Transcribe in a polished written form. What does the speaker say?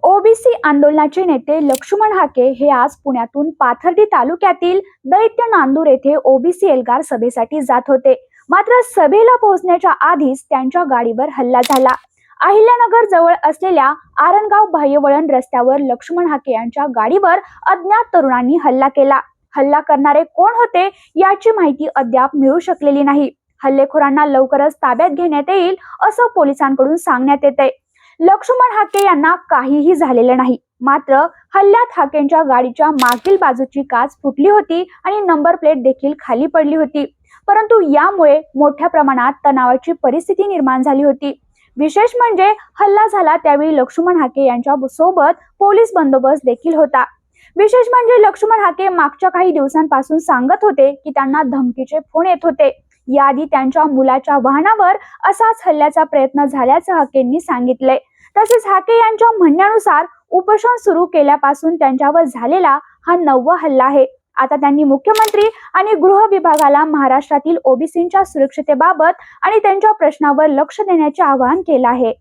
OBC आंदोलनाचे नेते लक्ष्मण हाके हे आज पुण्यातून पाथर्डी तालुक्यातील दैत्य नांदूर येथे ओबीसी एल्गार सभेसाठी जात होते. मात्र सभेला पोहोचण्याच्या आधीच त्यांच्या गाडीवर हल्ला झाला. अहिल्यानगर जवळ असलेल्या आरणगाव बाह्यवळण रस्त्यावर लक्ष्मण हाके यांच्या गाडीवर अज्ञात तरुणांनी हल्ला केला. हल्ला करणारे कोण होते याची माहिती अद्याप मिळू शकलेली नाही. हल्लेखोरांना लवकरच ताब्यात घेण्यात येईल असं पोलिसांकडून सांगण्यात येते. लक्ष्मण हाके यांना काहीही झालेलं नाही. मात्र हल्ल्यात हाकेंच्या गाडीच्या मागील बाजूची काच फुटली होती आणि नंबर प्लेट देखील खाली पडली होती. परंतु यामुळे मोठ्या प्रमाणात तणावाची परिस्थिती निर्माण झाली होती. विशेष म्हणजे हल्ला झाला त्यावेळी लक्ष्मण हाके यांच्या सोबत पोलीस बंदोबस्त देखील होता. विशेष म्हणजे लक्ष्मण हाके मागच्या काही दिवसांपासून सांगत होते की त्यांना धमकीचे फोन येत होते. याआधी त्यांच्या मुलाच्या वाहनावर असाच हल्ल्याचा प्रयत्न झाल्याचं हाकेंनी सांगितले. तसेच हाके यांच्या म्हणण्यानुसार उपोषण सुरू केल्यापासून त्यांच्यावर झालेला हा 9वा हल्ला आहे. आता त्यांनी मुख्यमंत्री आणि गृह विभागाला महाराष्ट्रातील ओबीसींच्या सुरक्षतेबाबत आणि त्यांच्या प्रश्नावर लक्ष देण्याचे आवाहन केले आहे.